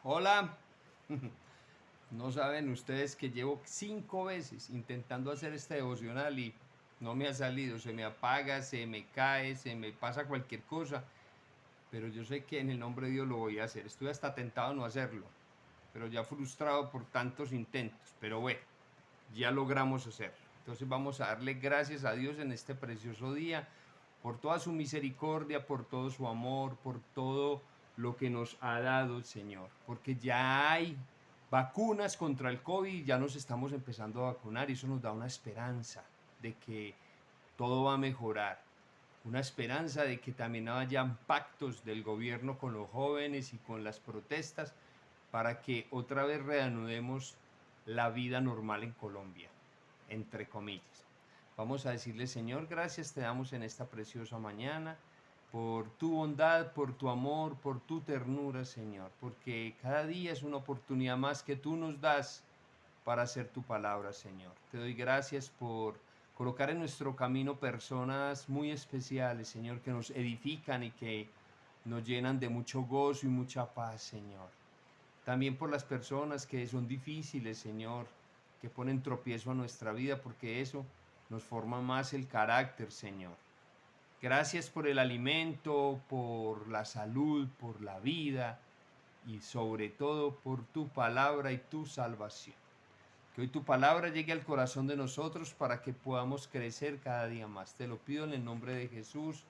Hola, no saben ustedes que llevo 5 veces intentando hacer este devocional y no me ha salido, se me apaga, se me cae, se me pasa cualquier cosa, pero yo sé que en el nombre de Dios lo voy a hacer. Estuve hasta tentado a no hacerlo, pero ya frustrado por tantos intentos, pero bueno, ya logramos hacerlo. Entonces vamos a darle gracias a Dios en este precioso día por toda su misericordia, por todo su amor, por todo lo que nos ha dado el Señor, porque ya hay vacunas contra el COVID y ya nos estamos empezando a vacunar y eso nos da una esperanza de que todo va a mejorar, una esperanza de que también hayan pactos del gobierno con los jóvenes y con las protestas para que otra vez reanudemos la vida normal en Colombia, entre comillas. Vamos a decirle, Señor, gracias te damos en esta preciosa mañana por tu bondad, por tu amor, por tu ternura, Señor, porque cada día es una oportunidad más que tú nos das para hacer tu palabra, Señor. Te doy gracias por colocar en nuestro camino personas muy especiales, Señor, que nos edifican y que nos llenan de mucho gozo y mucha paz, Señor. También por las personas que son difíciles, Señor, que ponen tropiezo a nuestra vida, porque eso nos forma más el carácter, Señor. Gracias por el alimento, por la salud, por la vida y sobre todo por tu palabra y tu salvación. Que hoy tu palabra llegue al corazón de nosotros para que podamos crecer cada día más. Te lo pido en el nombre de Jesús.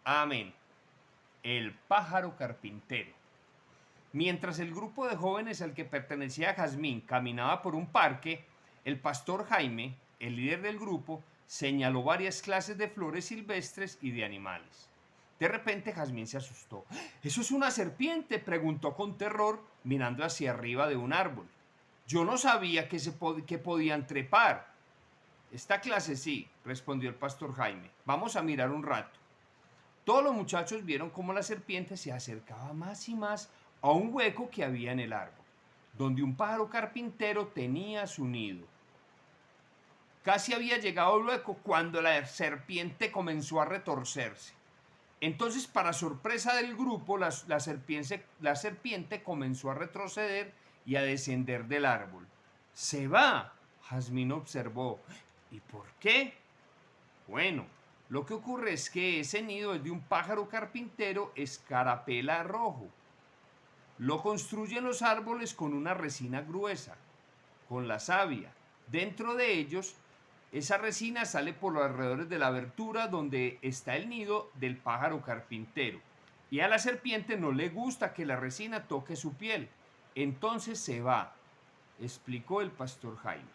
Amén. El pájaro carpintero. Mientras el grupo de jóvenes al que pertenecía Jazmín caminaba por un parque, el pastor Jaime, el líder del grupo, señaló varias clases de flores silvestres y de animales. De repente Jazmín se asustó. ¿Eso es una serpiente?, preguntó con terror, mirando hacia arriba de un árbol. Yo no sabía que podían trepar. Esta clase sí, respondió el pastor Jaime. Vamos a mirar un rato. Todos los muchachos vieron cómo la serpiente se acercaba más y más a un hueco que había en el árbol, donde un pájaro carpintero tenía su nido. Casi había llegado el hueco cuando la serpiente comenzó a retorcerse. Entonces, para sorpresa del grupo, la serpiente comenzó a retroceder y a descender del árbol. ¡Se va!, Jazmín observó. ¿Y por qué? Bueno, lo que ocurre es que ese nido es de un pájaro carpintero escarapela rojo. Lo construyen los árboles con una resina gruesa, con la savia. Dentro de ellos, esa resina sale por los alrededores de la abertura donde está el nido del pájaro carpintero. Y a la serpiente no le gusta que la resina toque su piel. Entonces se va, explicó el pastor Jaime.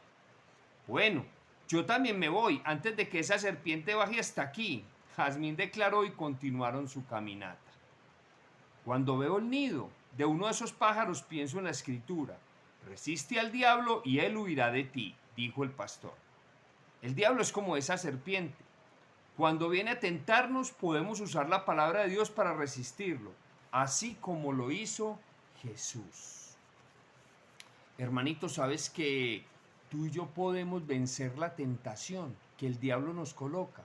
Bueno, yo también me voy antes de que esa serpiente baje hasta aquí, Jazmín declaró, y continuaron su caminata. Cuando veo el nido de uno de esos pájaros pienso en la escritura. Resiste al diablo y él huirá de ti, dijo el pastor. El diablo es como esa serpiente. Cuando viene a tentarnos podemos usar la palabra de Dios para resistirlo, así como lo hizo Jesús. Hermanito, sabes que tú y yo podemos vencer la tentación que el diablo nos coloca.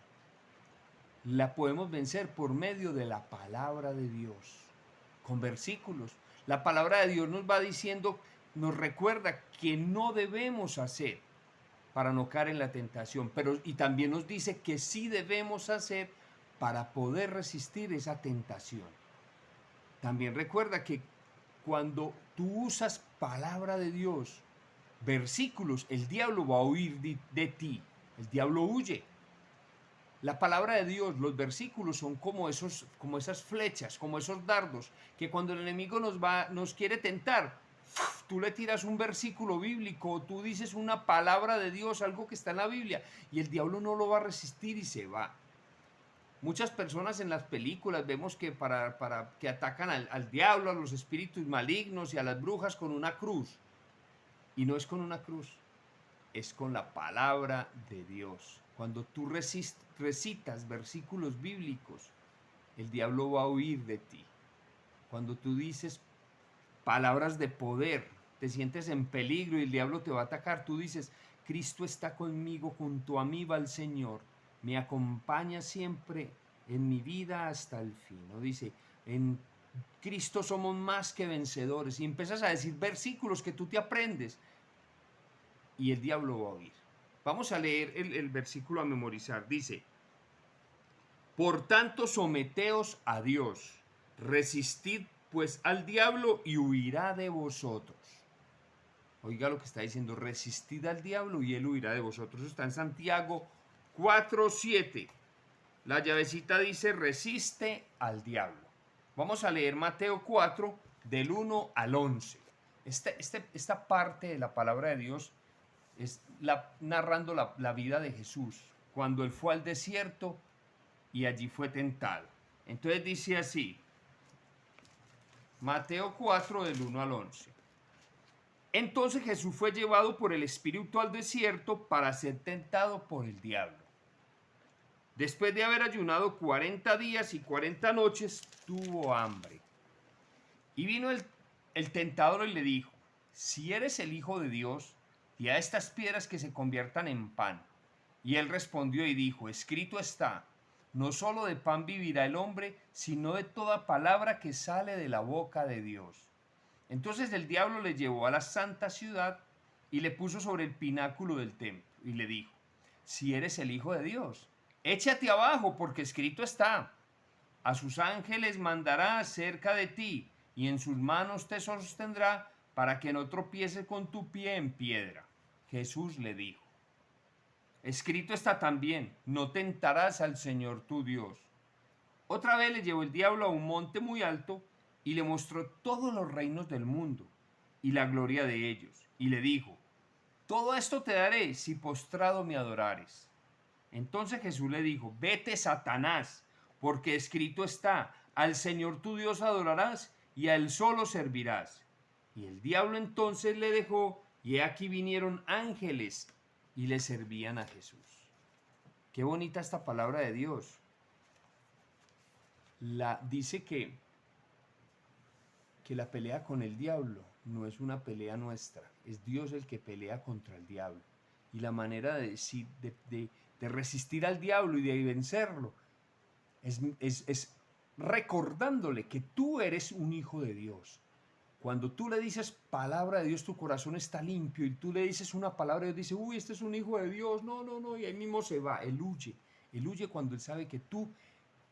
La podemos vencer por medio de la palabra de Dios, con versículos. La palabra de Dios nos va diciendo, nos recuerda que no debemos hacer para no caer en la tentación, pero y también nos dice que sí debemos hacer para poder resistir esa tentación. También recuerda que cuando tú usas palabra de Dios, versículos, el diablo va a huir de ti, el diablo huye. La palabra de Dios, los versículos son como esas flechas, como esos dardos, que cuando el enemigo nos quiere tentar, tú le tiras un versículo bíblico, tú dices una palabra de Dios, algo que está en la Biblia, y el diablo no lo va a resistir y se va. Muchas personas en las películas vemos que que atacan al diablo, a los espíritus malignos y a las brujas con una cruz. Y no es con una cruz, es con la palabra de Dios. Cuando tú recitas versículos bíblicos, el diablo va a huir de ti. Cuando tú dices palabras de poder, te sientes en peligro y el diablo te va a atacar, tú dices, Cristo está conmigo, junto a mí va el Señor, me acompaña siempre en mi vida hasta el fin. ¿No? Dice, Cristo somos más que vencedores. Y empiezas a decir versículos que tú te aprendes y el diablo va a oír. Vamos a leer el versículo a memorizar. Dice, por tanto someteos a Dios, resistid pues al diablo y huirá de vosotros. Oiga lo que está diciendo, resistid al diablo y él huirá de vosotros. Eso está en Santiago 4:7. La llavecita dice, resiste al diablo. Vamos a leer Mateo 4, del 1 al 11. Esta parte de la palabra de Dios es narrando la vida de Jesús, cuando él fue al desierto y allí fue tentado. Entonces dice así, Mateo 4, del 1 al 11. Entonces Jesús fue llevado por el Espíritu al desierto para ser tentado por el diablo. Después de haber ayunado 40 días y 40 noches, tuvo hambre. Y vino el tentador y le dijo, si eres el Hijo de Dios, di a estas piedras que se conviertan en pan. Y él respondió y dijo, escrito está, no solo de pan vivirá el hombre, sino de toda palabra que sale de la boca de Dios. Entonces el diablo le llevó a la santa ciudad y le puso sobre el pináculo del templo y le dijo, si eres el Hijo de Dios, échate abajo, porque escrito está, a sus ángeles mandará cerca de ti, y en sus manos te sostendrá, para que no tropiece con tu pie en piedra. Jesús le dijo, escrito está también, no tentarás al Señor tu Dios. Otra vez le llevó el diablo a un monte muy alto, y le mostró todos los reinos del mundo, y la gloria de ellos, y le dijo, todo esto te daré si postrado me adorares. Entonces Jesús le dijo, vete Satanás, porque escrito está, al Señor tu Dios adorarás y a él solo servirás. Y el diablo entonces le dejó, y aquí vinieron ángeles y le servían a Jesús. Qué bonita esta palabra de Dios. Dice que la pelea con el diablo no es una pelea nuestra, es Dios el que pelea contra el diablo. Y la manera de resistir al diablo y de vencerlo es recordándole que tú eres un hijo de Dios. Cuando tú le dices palabra de Dios, tu corazón está limpio, y tú le dices una palabra, Dios dice, uy, este es un hijo de Dios, no, y ahí mismo se va, él huye cuando él sabe que tú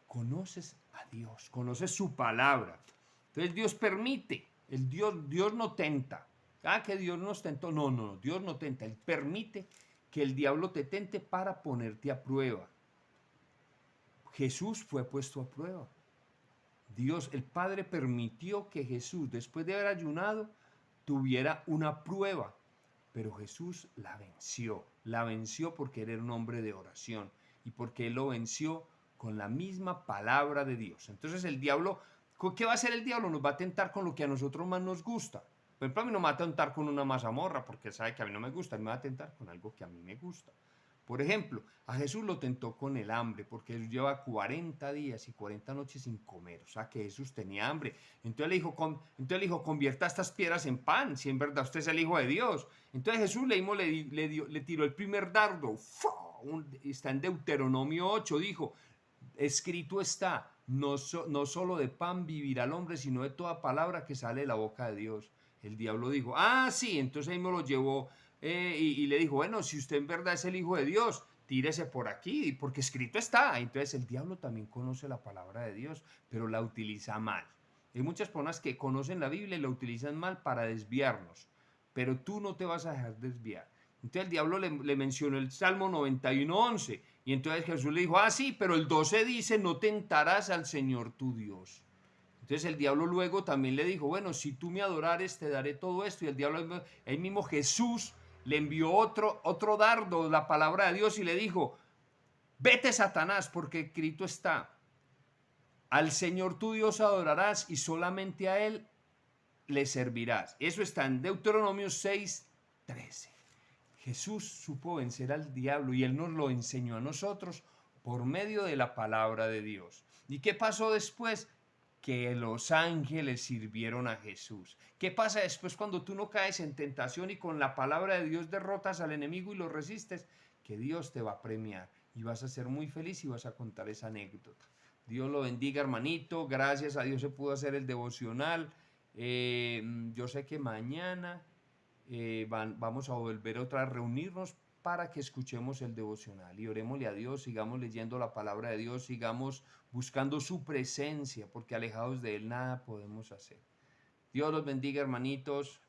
conoces a Dios, conoces su palabra. Entonces Dios permite, Dios no tenta. Que Dios nos tentó. No, Dios no tenta. Él permite que el diablo te tente para ponerte a prueba. Jesús fue puesto a prueba. Dios, el Padre, permitió que Jesús, después de haber ayunado, tuviera una prueba. Pero Jesús la venció porque era un hombre de oración y porque él lo venció con la misma palabra de Dios. Entonces el diablo, ¿qué va a hacer el diablo? Nos va a tentar con lo que a nosotros más nos gusta. Por ejemplo, a mí no me va a tentar con una mazamorra porque sabe que a mí no me gusta, a mí me va a tentar con algo que a mí me gusta. Por ejemplo, a Jesús lo tentó con el hambre, porque Jesús lleva 40 días y 40 noches sin comer, o sea que Jesús tenía hambre. Entonces le dijo, convierta estas piedras en pan, si en verdad usted es el Hijo de Dios. Entonces Jesús le tiró el primer dardo, está en Deuteronomio 8, dijo, escrito está, no solo de pan vivirá el hombre, sino de toda palabra que sale de la boca de Dios. El diablo dijo, sí, entonces ahí me lo llevó y le dijo, bueno, si usted en verdad es el Hijo de Dios, tírese por aquí, porque escrito está. Entonces el diablo también conoce la palabra de Dios, pero la utiliza mal. Hay muchas personas que conocen la Biblia y la utilizan mal para desviarnos, pero tú no te vas a dejar desviar. Entonces el diablo le mencionó el Salmo 91:11, y entonces Jesús le dijo, sí, pero el 12 dice, no tentarás al Señor tu Dios. Entonces el diablo luego también le dijo, bueno, si tú me adorares, te daré todo esto. Y el diablo, ahí mismo Jesús le envió otro dardo, la palabra de Dios, y le dijo, vete Satanás, porque escrito está, al Señor tu Dios adorarás y solamente a Él le servirás. Eso está en Deuteronomio 6:13. Jesús supo vencer al diablo y Él nos lo enseñó a nosotros por medio de la palabra de Dios. ¿Y qué pasó después? Que los ángeles sirvieron a Jesús. ¿Qué pasa después cuando tú no caes en tentación y con la palabra de Dios derrotas al enemigo y lo resistes? Que Dios te va a premiar y vas a ser muy feliz y vas a contar esa anécdota. Dios lo bendiga, hermanito. Gracias a Dios se pudo hacer el devocional. Yo sé que mañana vamos a volver otra a reunirnos para que escuchemos el devocional y orémosle a Dios, sigamos leyendo la palabra de Dios, sigamos buscando su presencia, porque alejados de Él nada podemos hacer. Dios los bendiga, hermanitos.